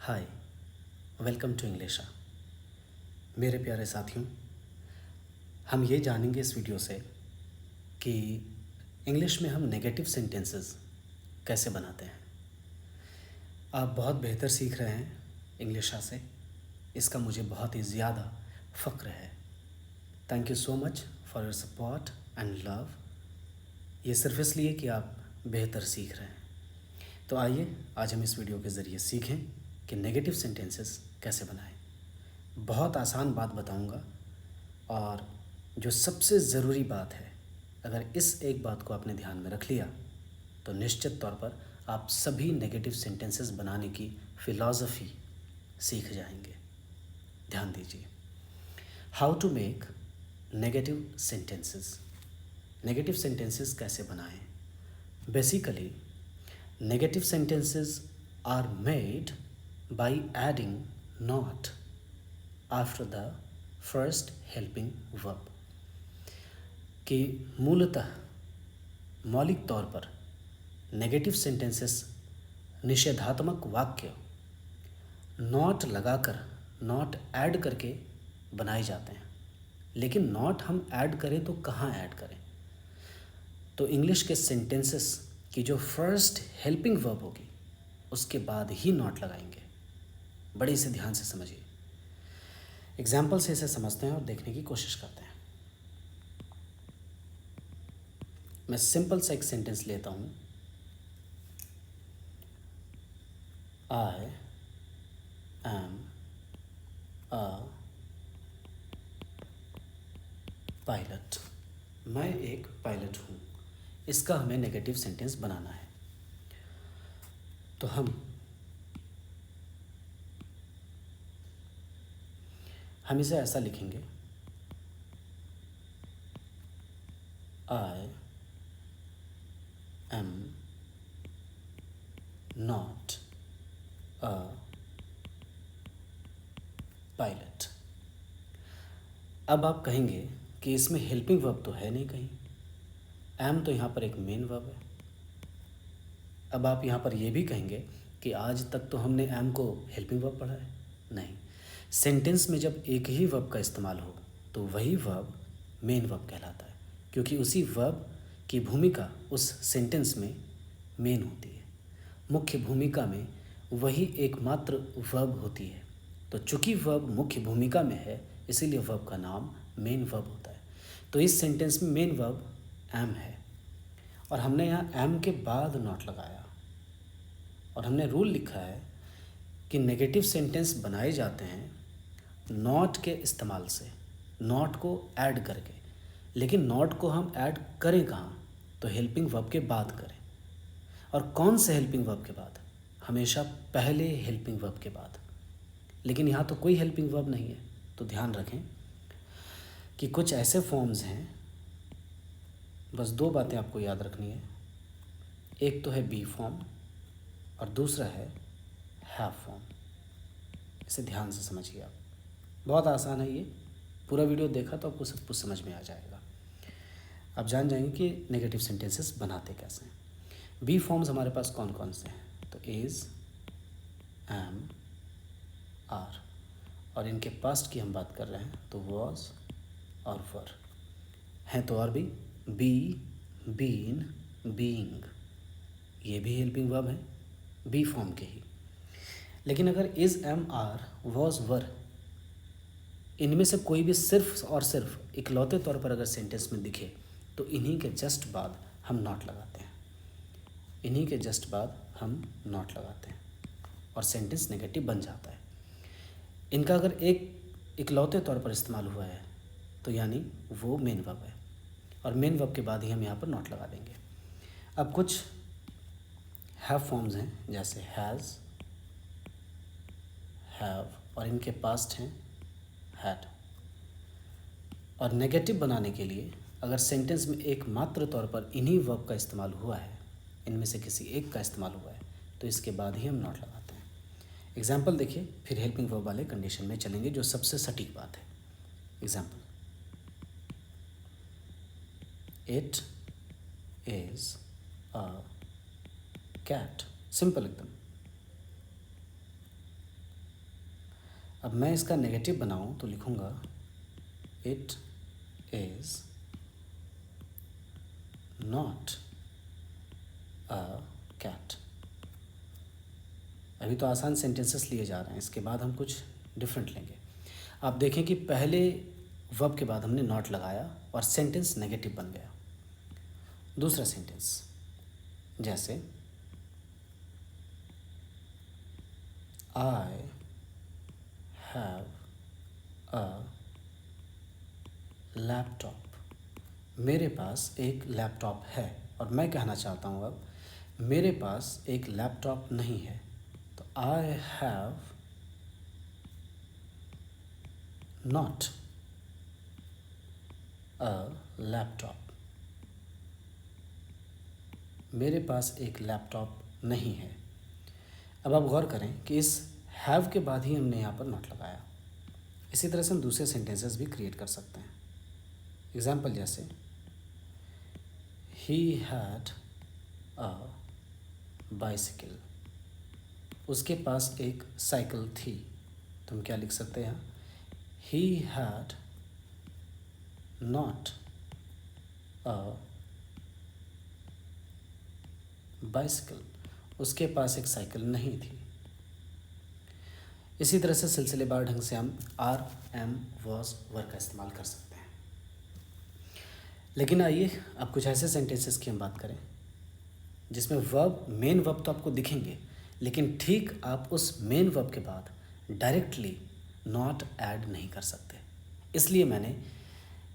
Hi, welcome to इंग्लिशा। मेरे प्यारे साथियों, हम ये जानेंगे इस वीडियो से कि इंग्लिश में हम नेगेटिव सेंटेंसेस कैसे बनाते हैं। आप बहुत बेहतर सीख रहे हैं इंग्लिशा से, इसका मुझे बहुत ही ज़्यादा फ़क्र है। Thank you so much for your support and love. ये सिर्फ इसलिए कि आप बेहतर सीख रहे हैं। तो आइए आज हम इस वीडियो के ज़रिए सीखें कि नेगेटिव सेंटेंसेस कैसे बनाएं। बहुत आसान बात बताऊंगा और जो सबसे ज़रूरी बात है, अगर इस एक बात को आपने ध्यान में रख लिया तो निश्चित तौर पर आप सभी नेगेटिव सेंटेंसेस बनाने की फ़िलॉसफ़ी सीख जाएंगे। ध्यान दीजिए। How to make negative sentences. Negative sentences कैसे बनाएं? Basically negative sentences are made by adding not after the first helping verb। कि मूलतः मौलिक तौर पर नेगेटिव सेंटेंसेस निषेधात्मक वाक्य नॉट लगाकर, नॉट ऐड करके बनाए जाते हैं। लेकिन नॉट हम ऐड करें तो कहाँ ऐड करें? तो इंग्लिश के सेंटेंसेस की जो फर्स्ट हेल्पिंग वर्ब होगी उसके बाद ही नॉट लगाएंगे। बड़े इसे ध्यान से समझिए। एग्जाम्पल से इसे समझते हैं और देखने की कोशिश करते हैं। मैं सिंपल सा एक सेंटेंस लेता हूँ। I am a pilot. मैं एक पायलट हूँ। इसका हमें नेगेटिव सेंटेंस बनाना है। तो हम इसे ऐसा लिखेंगे, I am not a pilot. अब आप कहेंगे कि इसमें हेल्पिंग वर्ब तो है नहीं कहीं, एम तो यहाँ पर एक मेन वर्ब है। अब आप यहाँ पर यह भी कहेंगे कि आज तक तो हमने एम को हेल्पिंग वर्ब पढ़ा है। नहीं, सेंटेंस में जब एक ही वर्ब का इस्तेमाल हो तो वही वर्ब मेन वर्ब कहलाता है, क्योंकि उसी वर्ब की भूमिका उस सेंटेंस में मेन होती है। मुख्य भूमिका में वही एकमात्र वर्ब होती है। तो चूंकि वर्ब मुख्य भूमिका में है, इसीलिए वर्ब का नाम मेन वर्ब होता है। तो इस सेंटेंस में मेन वर्ब एम है और हमने यहाँ एम के बाद नॉट लगाया और हमने रूल लिखा है कि नेगेटिव सेंटेंस बनाए जाते हैं नॉट के इस्तेमाल से, नॉट को ऐड करके। लेकिन नॉट को हम ऐड करें कहाँ? तो हेल्पिंग वर्ब के बाद करें। और कौन से हेल्पिंग वर्ब के बाद? हमेशा पहले हेल्पिंग वर्ब के बाद। लेकिन यहाँ तो कोई हेल्पिंग वर्ब नहीं है। तो ध्यान रखें कि कुछ ऐसे फॉर्म्स हैं, बस दो बातें आपको याद रखनी है। एक तो है बी फॉर्म और दूसरा है हैव फॉर्म। इसे ध्यान से समझिए आप। बहुत आसान है ये। पूरा वीडियो देखा तो आपको सब कुछ समझ में आ जाएगा। आप जान जाएंगे कि नेगेटिव सेंटेंसेस बनाते कैसे हैं। बी फॉर्म्स हमारे पास कौन कौन से हैं? तो इज़, एम, आर, और इनके पास्ट की हम बात कर रहे हैं तो वॉज और वर हैं। तो और भी बी, बीन, बीइंग, ये भी हेल्पिंग वर्ब है बी फॉर्म के ही। लेकिन अगर इज़, एम, आर, वॉज, वर, इनमें से कोई भी सिर्फ और सिर्फ इकलौते तौर पर अगर सेंटेंस में दिखे तो इन्हीं के जस्ट बाद हम नॉट लगाते हैं। इन्हीं के जस्ट बाद हम नॉट लगाते हैं और सेंटेंस नेगेटिव बन जाता है। इनका अगर एक इकलौते तौर पर इस्तेमाल हुआ है तो यानी वो मेन वर्ब है और मेन वर्ब के बाद ही हम यहाँ पर नॉट लगा देंगे। अब कुछ हैव फॉर्म्स हैं, जैसे हैज़, हैव, और इनके पास्ट हैं हैड। और नेगेटिव बनाने के लिए अगर सेंटेंस में एकमात्र तौर पर इन्हीं वर्ब का इस्तेमाल हुआ है, इनमें से किसी एक का इस्तेमाल हुआ है, तो इसके बाद ही हम नॉट लगाते हैं। एग्जाम्पल देखिए, फिर हेल्पिंग वर्ब वाले कंडीशन में चलेंगे जो सबसे सटीक बात है। Example, it is a cat. Simple एकदम। अब मैं इसका नेगेटिव बनाऊं तो लिखूंगा it is not a cat. अभी तो आसान सेंटेंसेस लिए जा रहे हैं, इसके बाद हम कुछ डिफरेंट लेंगे। आप देखें कि पहले वर्ब के बाद हमने नॉट लगाया और सेंटेंस नेगेटिव बन गया। दूसरा सेंटेंस जैसे आई हैव अ लैपटॉप, मेरे पास एक लैपटॉप है। और मैं कहना चाहता हूँ अब मेरे पास एक लैपटॉप नहीं है, तो आई हैव नॉट अ लैपटॉप, मेरे पास एक लैपटॉप नहीं है। अब आप गौर करें कि इस हैव के बाद ही हमने यहाँ पर नॉट लगाया। इसी तरह से हम दूसरे सेंटेंसेस भी क्रिएट कर सकते हैं। एग्जाम्पल जैसे ही हैड अ बाइसिकल, उसके पास एक साइकिल थी। तो हम क्या लिख सकते हैं? ही हैड नॉट अ बाइसिकल, उसके पास एक साइकिल नहीं थी। इसी तरह से सिलसिलेवार ढंग से हम आर, एम, वॉज, वर का इस्तेमाल कर सकते हैं। लेकिन आइए अब कुछ ऐसे सेंटेंसेस की हम बात करें जिसमें वर्ब, मेन वर्ब तो आपको दिखेंगे, लेकिन ठीक आप उस मेन वर्ब के बाद डायरेक्टली नॉट ऐड नहीं कर सकते। इसलिए मैंने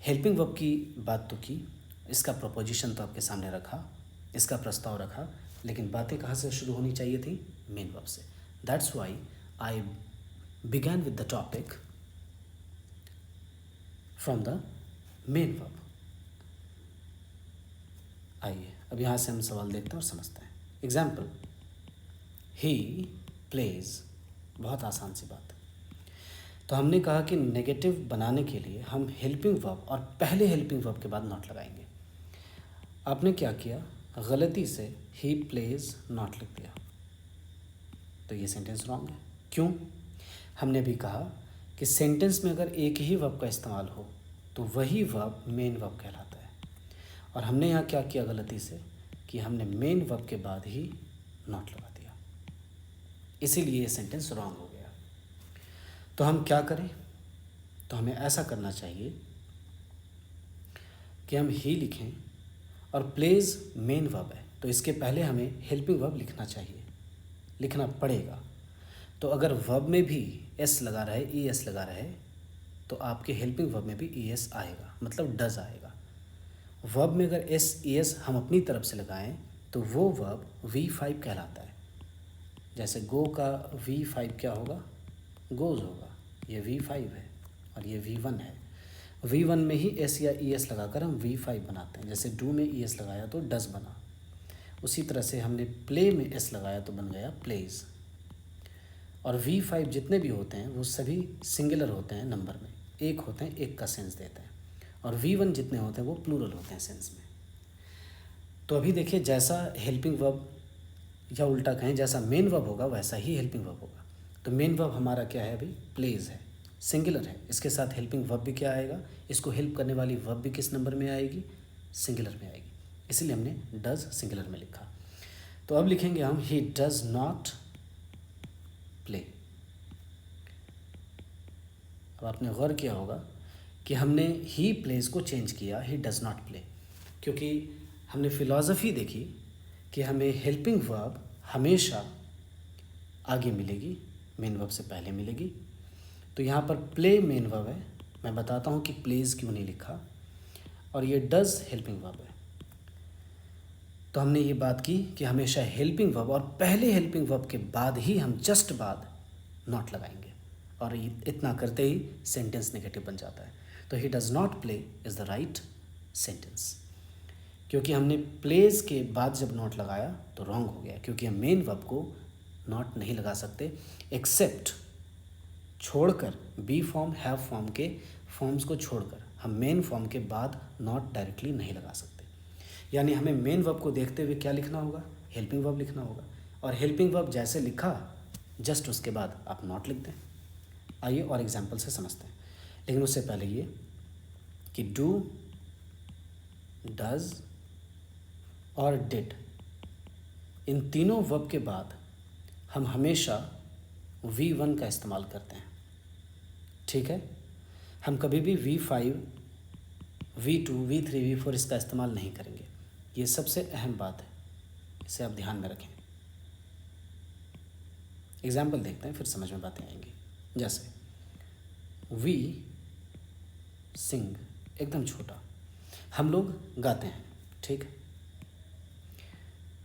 हेल्पिंग वर्ब की बात तो की, इसका प्रपोजिशन तो आपके सामने रखा, इसका प्रस्ताव रखा, लेकिन बातें कहाँ से शुरू होनी चाहिए थी? मेन वर्ब से। That's why I began with the topic from the main verb। आइए अब यहाँ से हम सवाल देखते हैं और समझते हैं। एग्जाम्पल, ही प्लेज, बहुत आसान सी बात है। तो हमने कहा कि नेगेटिव बनाने के लिए हम हेल्पिंग वर्ब और पहले हेल्पिंग वर्ब के बाद नॉट लगाएंगे। आपने क्या किया? गलती से ही प्लेज नॉट लिख दिया, तो ये सेंटेंस रॉन्ग है। क्यों? हमने भी कहा कि सेंटेंस में अगर एक ही वर्ब का इस्तेमाल हो तो वही वर्ब मेन वर्ब कहलाता है। और हमने यहाँ क्या किया गलती से कि हमने मेन वर्ब के बाद ही नॉट लगा दिया, इसीलिए ये सेंटेंस रॉन्ग हो गया। तो हम क्या करें? तो हमें ऐसा करना चाहिए कि हम ही लिखें और प्लेज मेन वर्ब है, तो इसके पहले हमें हेल्पिंग वर्ब लिखना चाहिए, लिखना पड़ेगा। तो अगर वर्ब में भी एस लगा रहे, ई एस लगा रहे, तो आपके हेल्पिंग वर्ब में भी ई एस आएगा, मतलब डज आएगा। वर्ब में अगर एस ई एस हम अपनी तरफ से लगाएं तो वो वर्ब V5 कहलाता है। जैसे गो का V5 क्या होगा? गोज होगा। ये V5 है और ये V1 है। V1 में ही एस या ई एस लगाकर हम V5 बनाते हैं। जैसे डू में ई एस लगाया तो डज बना। उसी तरह से हमने प्ले में एस लगाया तो बन गया प्लेज। और V5 जितने भी होते हैं वो सभी सिंगुलर होते हैं, नंबर में एक होते हैं, एक का सेंस देते हैं। और V1 जितने होते हैं वो प्लूरल होते हैं सेंस में। तो अभी देखिए, जैसा हेल्पिंग वर्ब या उल्टा कहें जैसा मेन वर्ब होगा वैसा ही हेल्पिंग वर्ब होगा। तो मेन वर्ब हमारा क्या है? अभी प्लेज है, सिंगुलर है। इसके साथ हेल्पिंग वर्ब भी क्या आएगा? इसको हेल्प करने वाली वर्ब भी किस नंबर में आएगी? सिंगुलर में आएगी। इसलिए हमने डज सिंगुलर में लिखा। तो अब लिखेंगे हम ही डज नॉट प्ले। अब आपने गौर किया होगा कि हमने ही प्लेज को चेंज किया, ही डज नॉट प्ले, क्योंकि हमने फिलॉसफी देखी कि हमें हेल्पिंग वर्ब हमेशा आगे मिलेगी, मेन वर्ब से पहले मिलेगी। तो यहाँ पर प्ले मेन वर्ब है, मैं बताता हूँ कि प्लेज क्यों नहीं लिखा, और ये डज हेल्पिंग वर्ब है। तो हमने ये बात की कि हमेशा हेल्पिंग वर्ब और पहले हेल्पिंग वर्ब के बाद ही हम जस्ट बाद नॉट लगाएंगे, और इतना करते ही सेंटेंस नेगेटिव बन जाता है। तो he does not play is the right sentence. क्योंकि हमने प्लेज के बाद जब नॉट लगाया तो रॉन्ग हो गया, क्योंकि हम मेन वर्ब को नॉट नहीं लगा सकते, एक्सेप्ट छोड़कर बी फॉर्म, हैव फॉर्म के फॉर्म्स को छोड़कर हम मेन फॉर्म के बाद नॉट डायरेक्टली नहीं लगा सकते। यानी हमें मेन वर्ब को देखते हुए क्या लिखना होगा? हेल्पिंग वर्ब लिखना होगा। और हेल्पिंग वर्ब जैसे लिखा जस्ट उसके बाद आप नॉट लिख दें। आइए और एग्जाम्पल से समझते हैं, लेकिन उससे पहले ये कि डू, डज और डिड, इन तीनों वर्ब के बाद हम हमेशा V1 का इस्तेमाल करते हैं। ठीक है, हम कभी भी V5, V2, V3, V4 इसका इस्तेमाल नहीं करेंगे। ये सबसे अहम बात है, इसे आप ध्यान में रखें। एग्जाम्पल देखते हैं, फिर समझ में बातें आएंगी। जैसे वी सिंग, एकदम छोटा, हम लोग गाते हैं। ठीक,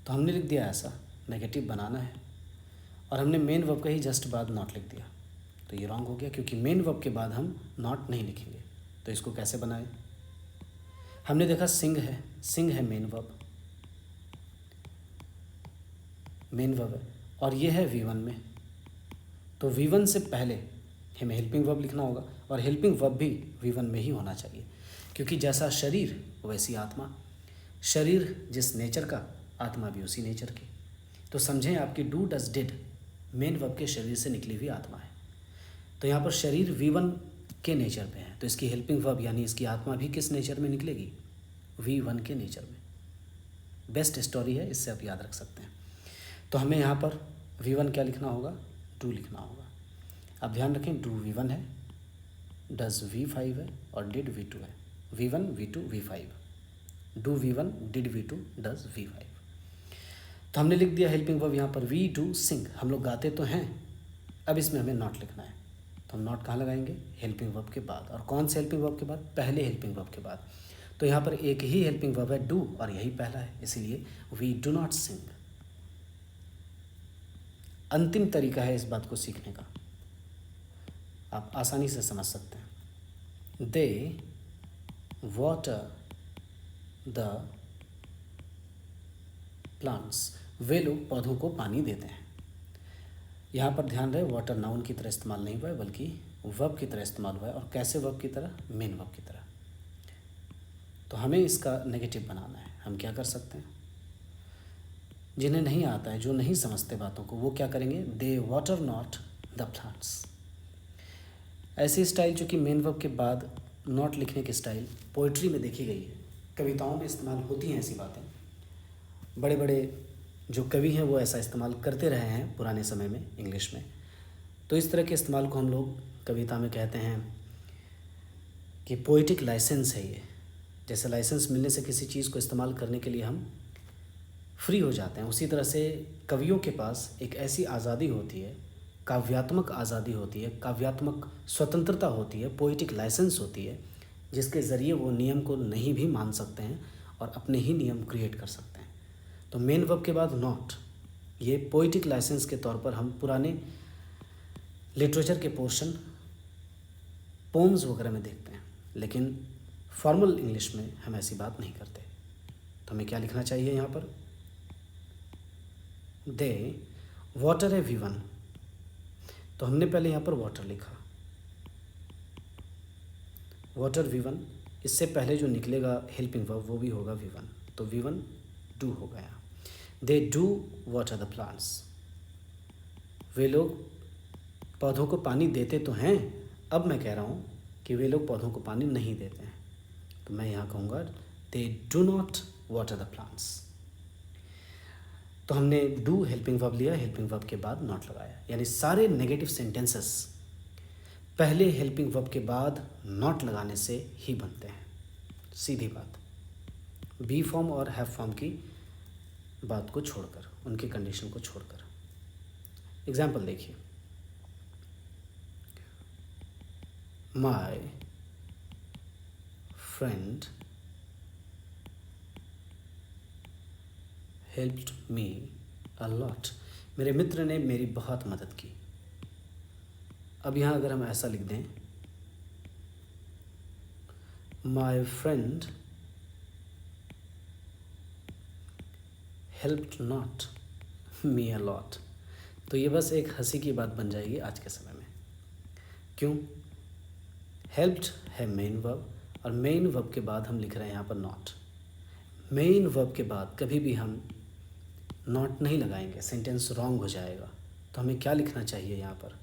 तो हमने लिख दिया ऐसा, नेगेटिव बनाना है, और हमने मेन वर्ब का ही जस्ट बाद नॉट लिख दिया, तो ये रॉन्ग हो गया, क्योंकि मेन वर्ब के बाद हम नॉट नहीं लिखेंगे। तो इसको कैसे बनाएं? हमने देखा सिंग है मेन वर्ब, है, और ये है V1 में, तो V1 से पहले हमें हेल्पिंग वर्ब लिखना होगा, और हेल्पिंग वर्ब भी V1 में ही होना चाहिए, क्योंकि जैसा शरीर वैसी आत्मा, शरीर जिस नेचर का, आत्मा भी उसी नेचर की। तो समझें, आपकी do, does, did main verb के शरीर से निकली हुई आत्मा है। तो यहाँ पर शरीर V1 के नेचर पे है, तो इसकी हेल्पिंग वर्ब यानी इसकी आत्मा भी किस नेचर में निकलेगी? V1 के नेचर में। बेस्ट स्टोरी है, इससे आप याद रख सकते हैं। तो हमें यहाँ पर V1 क्या लिखना होगा? डू लिखना होगा। आप ध्यान रखें, डू V1 है, डज V5 है, और डिड V2 है। V1, V2, V5, do V1, did V2, does V5। तो हमने लिख दिया हेल्पिंग वर्ब यहाँ पर वी डू सिंग, हम लोग गाते तो हैं। अब इसमें हमें नॉट लिखना है, तो हम नॉट कहाँ लगाएंगे? हेल्पिंग वर्ब के बाद। और कौन से हेल्पिंग वर्ब के बाद? पहले हेल्पिंग वर्ब के बाद। तो यहाँ पर एक ही हेल्पिंग वर्ब है, डू, और यही पहला है, इसीलिए वी डू नॉट सिंग। अंतिम तरीका है इस बात को सीखने का, आप आसानी से समझ सकते हैं। दे वाटर द प्लांट्स, वे लोग पौधों को पानी देते हैं। यहाँ पर ध्यान रहे, वाटर नाउन की तरह इस्तेमाल नहीं हुआ है, बल्कि वर्ब की तरह इस्तेमाल हुआ है। और कैसे वर्ब की तरह? मेन वर्ब की तरह। तो हमें इसका नेगेटिव बनाना है। हम क्या कर सकते हैं? जिन्हें नहीं आता है, जो नहीं समझते बातों को, वो क्या करेंगे? दे वाटर नॉट द प्लांट्स। ऐसी स्टाइल जो कि मेन वर्ब के बाद नॉट लिखने की स्टाइल पोइट्री में देखी गई है, कविताओं में इस्तेमाल होती हैं ऐसी बातें। बड़े बड़े जो कवि हैं वो ऐसा इस्तेमाल करते रहे हैं पुराने समय में इंग्लिश में। तो इस तरह के इस्तेमाल को हम लोग कविता में कहते हैं कि पोइटिक लाइसेंस है ये। जैसे लाइसेंस मिलने से किसी चीज़ को इस्तेमाल करने के लिए हम फ्री हो जाते हैं, उसी तरह से कवियों के पास एक ऐसी आज़ादी होती है, काव्यात्मक आज़ादी होती है, काव्यात्मक स्वतंत्रता होती है, पोइटिक लाइसेंस होती है, जिसके ज़रिए वो नियम को नहीं भी मान सकते हैं और अपने ही नियम क्रिएट कर सकते हैं। तो मेन वर्ब के बाद नॉट, ये पोइटिक लाइसेंस के तौर पर हम पुराने लिटरेचर के पोर्शन, पोम्स वगैरह में देखते हैं, लेकिन फॉर्मल इंग्लिश में हम ऐसी बात नहीं करते। तो हमें क्या लिखना चाहिए यहाँ पर? दे वाटर है V1, तो हमने पहले यहाँ पर वाटर लिखा, वाटर V1, इससे पहले जो निकलेगा हेल्पिंग वर्ब वो भी होगा V1, तो V1 डू हो गया। They do water the plants, वे लोग पौधों को पानी देते तो हैं। अब मैं कह रहा हूँ कि वे लोग पौधों को पानी नहीं देते हैं, तो मैं यहाँ कहूँगा they do not water the plants. तो हमने डू हेल्पिंग वर्ब लिया, हेल्पिंग वर्ब के बाद नॉट लगाया, यानी सारे नेगेटिव सेंटेंसेस पहले हेल्पिंग वर्ब के बाद नॉट लगाने से ही बनते हैं। सीधी बात, बी फॉर्म और हैव फॉर्म की बात को छोड़कर, उनकी कंडीशन को छोड़कर। एग्जाम्पल देखिए, my friend helped me a lot, मेरे मित्र ने मेरी बहुत मदद की। अब यहाँ अगर हम ऐसा लिख दें, my friend helped not me a lot, तो ये बस एक हंसी की बात बन जाएगी आज के समय में। क्यों? हेल्प्ड है मेन वर्ब, और मेन वर्ब के बाद हम लिख रहे हैं यहाँ पर नॉट। मेन वर्ब के बाद कभी भी हम नॉट नहीं लगाएंगे, सेंटेंस रॉन्ग हो जाएगा। तो हमें क्या लिखना चाहिए यहाँ पर?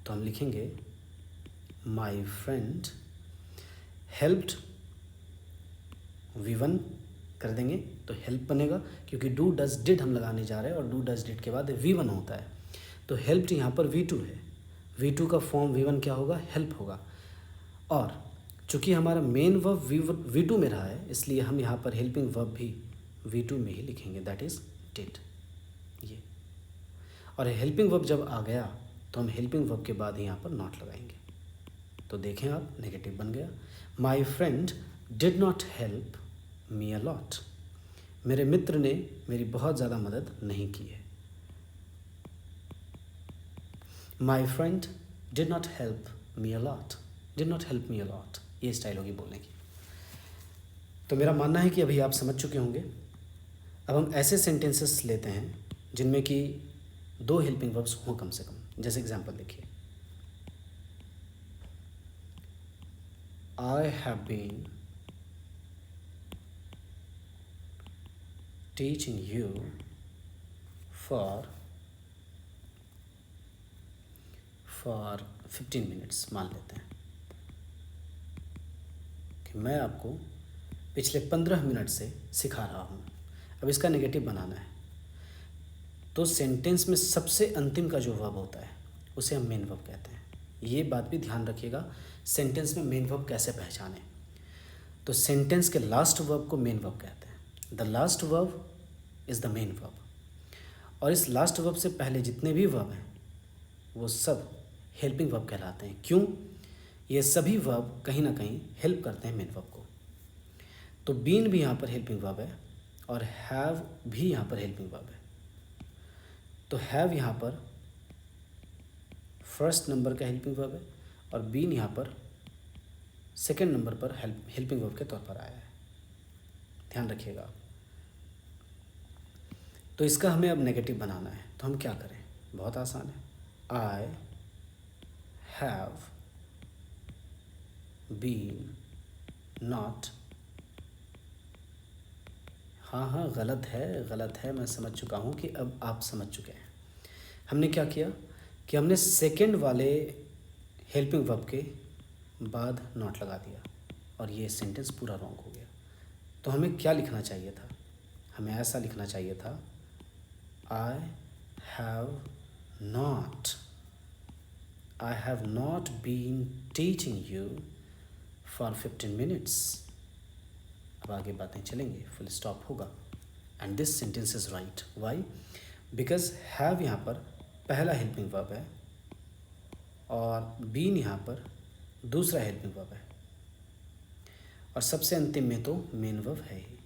तो हम लिखेंगे माई फ्रेंड हेल्प्ड, V1 कर देंगे तो हेल्प बनेगा, क्योंकि डू डज डिड हम लगाने जा रहे हैं और डू डज डिड के बाद V1 होता है। तो हेल्प्ड यहाँ पर V2 है, V2 का फॉर्म V1 क्या होगा, हेल्प होगा। और चूँकि हमारा मेन वर्ब V2 में रहा है, इसलिए हम यहाँ पर हेल्पिंग वर्ब भी V2 में ही लिखेंगे, दैट इज़ डिड। ये और हेल्पिंग वर्ब जब आ गया तो हम हेल्पिंग वर्ब के बाद ही यहाँ पर नॉट लगाएंगे। तो देखें आप, नेगेटिव बन गया। My friend did not help me a lot, मेरे मित्र ने मेरी बहुत ज़्यादा मदद नहीं की है। My friend did not help me a lot, did not help me a lot, ये स्टाइल होगी बोलने की। तो मेरा मानना है कि अभी आप समझ चुके होंगे। अब हम ऐसे सेंटेंसेस लेते हैं जिनमें कि 2 हेल्पिंग वर्ब्स हों कम से कम। जैसे एग्जांपल देखिए, I have been teaching you for 15 minutes. मान लेते हैं कि मैं आपको पिछले 15 मिनट से सिखा रहा हूँ। अब इसका नेगेटिव बनाना है, तो सेंटेंस में सबसे अंतिम का जो वर्ब होता है उसे हम मेन वर्ब कहते हैं। ये बात भी ध्यान रखिएगा, सेंटेंस में मेन वर्ब कैसे पहचानें। तो सेंटेंस के लास्ट वर्ब को मेन वर्ब कहते हैं। The last verb is the main verb. और इस लास्ट वर्ब से पहले जितने भी वर्ब हैं वो सब हेल्पिंग वर्ब कहलाते हैं। क्यों? ये सभी वर्ब कहीं ना कहीं हेल्प करते हैं मेन वर्ब को। तो बीन भी यहाँ पर हेल्पिंग वर्ब है और हैव भी यहाँ पर हेल्पिंग वर्ब है। तो हैव यहाँ पर फर्स्ट नंबर का हेल्पिंग वर्ब है और बीन यहाँ पर सेकंड नंबर पर हेल्पिंग वर्ब के तौर पर आया है। ध्यान रखिएगा। तो इसका हमें अब नेगेटिव बनाना है, तो हम क्या करें? बहुत आसान है। आई हैव बीन नॉट, हाँ गलत है, मैं समझ चुका हूँ कि अब आप समझ चुके हैं। हमने क्या किया कि हमने सेकंड वाले हेल्पिंग वर्ब के बाद नॉट लगा दिया और ये सेंटेंस पूरा रॉन्ग हो गया। तो हमें क्या लिखना चाहिए था? हमें ऐसा लिखना चाहिए था, I have not been teaching you for 15 minutes. अब आगे बातें चलेंगे, फुल स्टॉप होगा and this sentence is right. Why? Because have यहाँ पर पहला हेल्पिंग वर्ब है और बीन यहाँ पर दूसरा हेल्पिंग वर्ब है और सबसे अंतिम में तो मेन वर्ब है ही।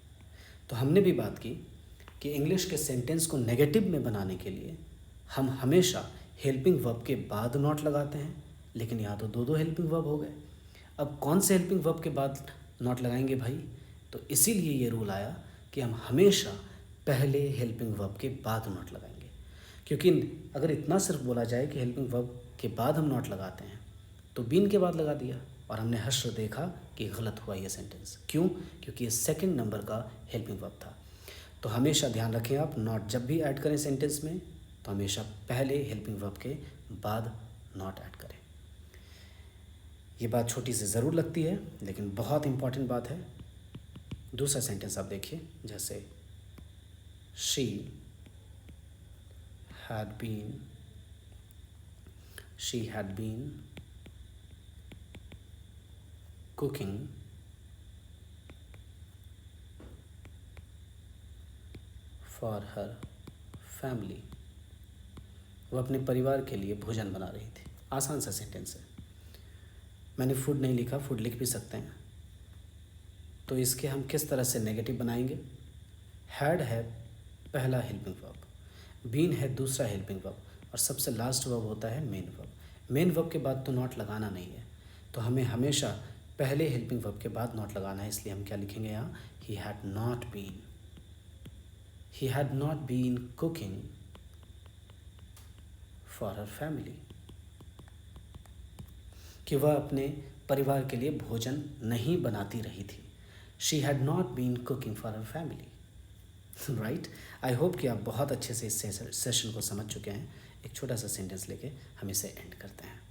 तो हमने भी बात की कि इंग्लिश के सेंटेंस को नेगेटिव में बनाने के लिए हम हमेशा हेल्पिंग वर्ब के बाद नॉट लगाते हैं, लेकिन यहाँ तो 2 हेल्पिंग वर्ब हो गए। अब कौन से हेल्पिंग वर्ब के बाद नॉट लगाएंगे भाई? तो इसीलिए ये रूल आया कि हम हमेशा पहले हेल्पिंग वर्ब के बाद नॉट लगाएंगे, क्योंकि अगर इतना सिर्फ बोला जाए कि हेल्पिंग वर्ब के बाद हम नॉट लगाते हैं तो बीन के बाद लगा दिया और हमने हश्र देखा कि गलत हुआ ये सेंटेंस। क्यों? क्योंकि ये सेकंड नंबर का हेल्पिंग वर्ब था। तो हमेशा ध्यान रखें आप, नॉट जब भी ऐड करें सेंटेंस में तो हमेशा पहले हेल्पिंग वर्ब के बाद नॉट ऐड करें। ये बात छोटी सी ज़रूर लगती है लेकिन बहुत इंपॉर्टेंट बात है। दूसरा सेंटेंस आप देखिए, जैसे she had been cooking for her family. वो अपने परिवार के लिए भोजन बना रही थी। आसान सा सेंटेंस है। मैंने फूड नहीं लिखा, फूड लिख भी सकते हैं। तो इसके हम किस तरह से नेगेटिव बनाएंगे? हैड है पहला हेल्पिंग वर्ब, बीन है दूसरा हेल्पिंग वर्ब और सबसे लास्ट वर्ब होता है मेन वर्ब। मेन वर्ब के बाद तो नॉट लगाना नहीं है, तो हमें हमेशा पहले हेल्पिंग वर्ब के बाद नॉट लगाना है। इसलिए हम क्या लिखेंगे यहाँ? He had not been cooking for her family, कि वह अपने परिवार के लिए भोजन नहीं बनाती रही थी। She had not been cooking for her family. Right? I hope कि आप बहुत अच्छे से इस सेशन को समझ चुके हैं। एक छोटा सा सेंटेंस लेके हम इसे एंड करते हैं।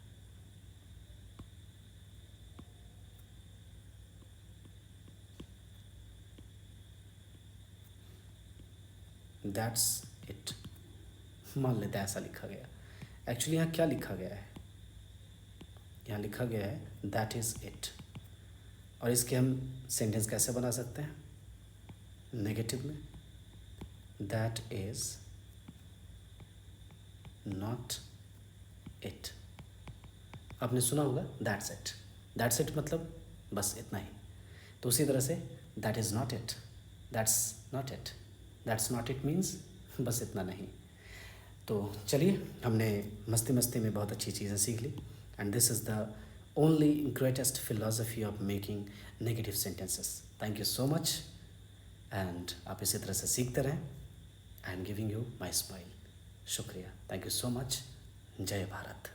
दैट्स इट, मान लेते हैं ऐसा लिखा गया। एक्चुअली यहाँ क्या लिखा गया है, यहाँ लिखा गया है दैट इज़ इट, और इसके हम सेंटेंस कैसे बना सकते हैं, नेगेटिव में, दैट इज़ नॉट इट। आपने सुना होगा दैट्स इट, दैट्स इट मतलब बस इतना ही। तो उसी तरह say that is not it, that's not it, that's not it means बस इतना नहीं। तो चलिए, हमने मस्ती मस्ती में बहुत अच्छी चीज़ें सीख ली, and this is the only greatest philosophy of making negative sentences. Thank you so much, and आप इसी तरह से सीखते रहें। I am giving you my smile. शुक्रिया, थैंक यू सो मच। जय भारत।